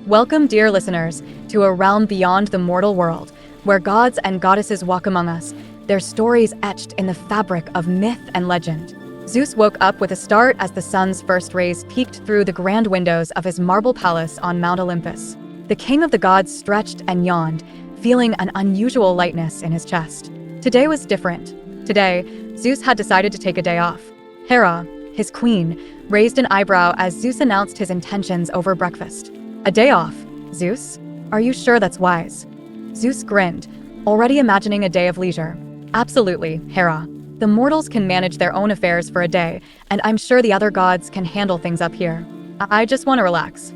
Welcome, dear listeners, to a realm beyond the mortal world, where gods and goddesses walk among us, their stories etched in the fabric of myth and legend. Zeus woke up with a start as the sun's first rays peeked through the grand windows of his marble palace on Mount Olympus. The king of the gods stretched and yawned, feeling an unusual lightness in his chest. Today was different. Today, Zeus had decided to take a day off. Hera, his queen, raised an eyebrow as Zeus announced his intentions over breakfast. A day off, Zeus? Are you sure that's wise? Zeus grinned, already imagining a day of leisure. Absolutely, Hera. The mortals can manage their own affairs for a day, and I'm sure the other gods can handle things up here. I just want to relax.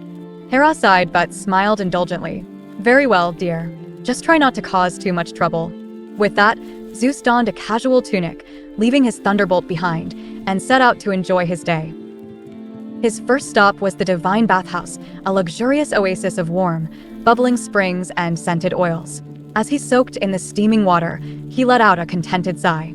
Hera sighed but smiled indulgently. Very well, dear. Just try not to cause too much trouble. With that, Zeus donned a casual tunic, leaving his thunderbolt behind, and set out to enjoy his day. His first stop was the divine bathhouse, a luxurious oasis of warm, bubbling springs and scented oils. As he soaked in the steaming water, he let out a contented sigh.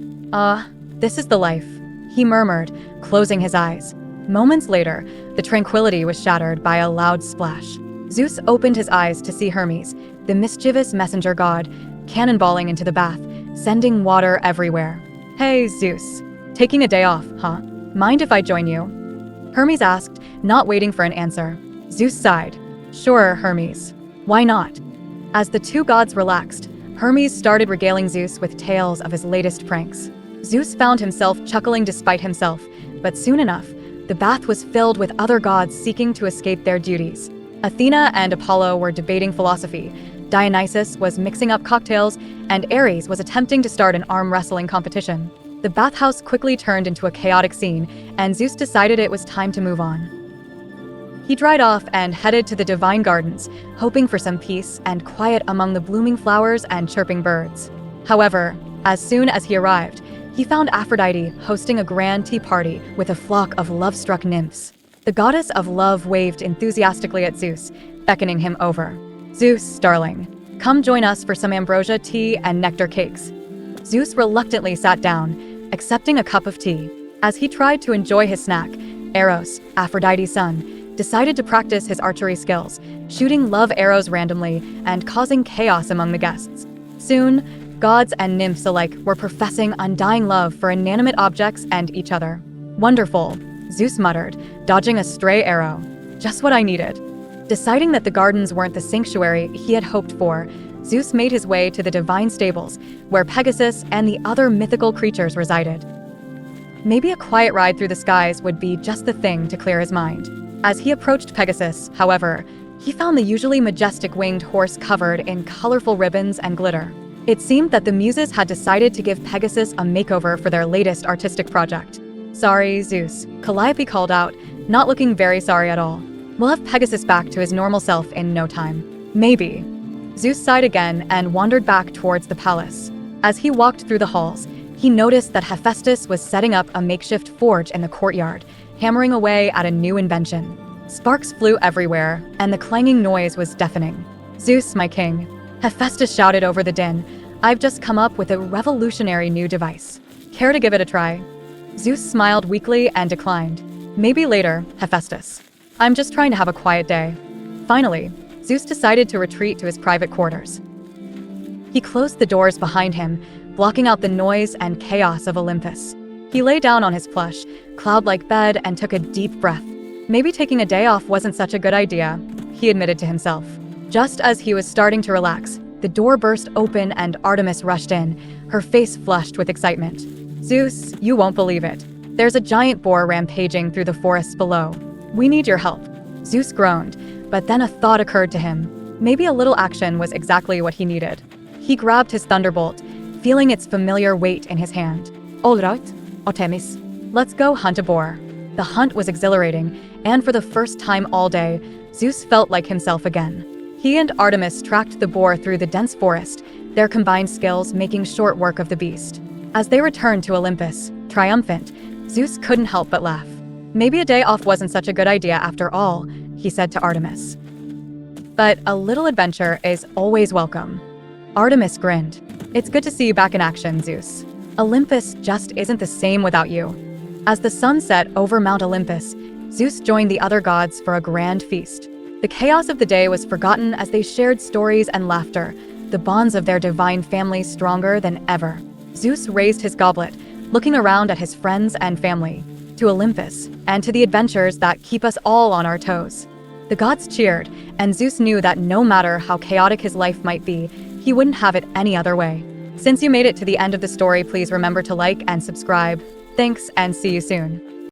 This is the life, he murmured, closing his eyes. Moments later, the tranquility was shattered by a loud splash. Zeus opened his eyes to see Hermes, the mischievous messenger god, cannonballing into the bath, sending water everywhere. Hey, Zeus. Taking a day off, huh? Mind if I join you? Hermes asked, not waiting for an answer. Zeus sighed. Sure, Hermes. Why not? As the two gods relaxed, Hermes started regaling Zeus with tales of his latest pranks. Zeus found himself chuckling despite himself, but soon enough, the bath was filled with other gods seeking to escape their duties. Athena and Apollo were debating philosophy, Dionysus was mixing up cocktails, and Ares was attempting to start an arm wrestling competition. The bathhouse quickly turned into a chaotic scene, and Zeus decided it was time to move on. He dried off and headed to the divine gardens, hoping for some peace and quiet among the blooming flowers and chirping birds. However, as soon as he arrived, he found Aphrodite hosting a grand tea party with a flock of love-struck nymphs. The goddess of love waved enthusiastically at Zeus, beckoning him over. Zeus, darling, come join us for some ambrosia tea and nectar cakes. Zeus reluctantly sat down, accepting a cup of tea. As he tried to enjoy his snack, Eros, Aphrodite's son, decided to practice his archery skills, shooting love arrows randomly and causing chaos among the guests. Soon, gods and nymphs alike were professing undying love for inanimate objects and each other. Wonderful, Zeus muttered, dodging a stray arrow. Just what I needed. Deciding that the gardens weren't the sanctuary he had hoped for, Zeus made his way to the divine stables, where Pegasus and the other mythical creatures resided. Maybe a quiet ride through the skies would be just the thing to clear his mind. As he approached Pegasus, however, he found the usually majestic winged horse covered in colorful ribbons and glitter. It seemed that the muses had decided to give Pegasus a makeover for their latest artistic project. Sorry, Zeus, Calliope called out, not looking very sorry at all. We'll have Pegasus back to his normal self in no time. Maybe. Zeus sighed again and wandered back towards the palace. As he walked through the halls, he noticed that Hephaestus was setting up a makeshift forge in the courtyard, hammering away at a new invention. Sparks flew everywhere, and the clanging noise was deafening. Zeus, my king, Hephaestus shouted over the din, I've just come up with a revolutionary new device. Care to give it a try? Zeus smiled weakly and declined. Maybe later, Hephaestus. I'm just trying to have a quiet day. Finally, Zeus decided to retreat to his private quarters. He closed the doors behind him, blocking out the noise and chaos of Olympus. He lay down on his plush, cloud-like bed and took a deep breath. Maybe taking a day off wasn't such a good idea, he admitted to himself. Just as he was starting to relax, the door burst open and Artemis rushed in, her face flushed with excitement. Zeus, you won't believe it. There's a giant boar rampaging through the forests below. We need your help. Zeus groaned, but then a thought occurred to him. Maybe a little action was exactly what he needed. He grabbed his thunderbolt, feeling its familiar weight in his hand. All right, Artemis. Let's go hunt a boar. The hunt was exhilarating, and for the first time all day, Zeus felt like himself again. He and Artemis tracked the boar through the dense forest, their combined skills making short work of the beast. As they returned to Olympus, triumphant, Zeus couldn't help but laugh. Maybe a day off wasn't such a good idea after all, he said to Artemis. But a little adventure is always welcome. Artemis grinned. It's good to see you back in action, Zeus. Olympus just isn't the same without you. As the sun set over Mount Olympus, Zeus joined the other gods for a grand feast. The chaos of the day was forgotten as they shared stories and laughter, the bonds of their divine family stronger than ever. Zeus raised his goblet, looking around at his friends and family, to Olympus, and to the adventures that keep us all on our toes. The gods cheered, and Zeus knew that no matter how chaotic his life might be, he wouldn't have it any other way. Since you made it to the end of the story, please remember to like and subscribe. Thanks, and see you soon.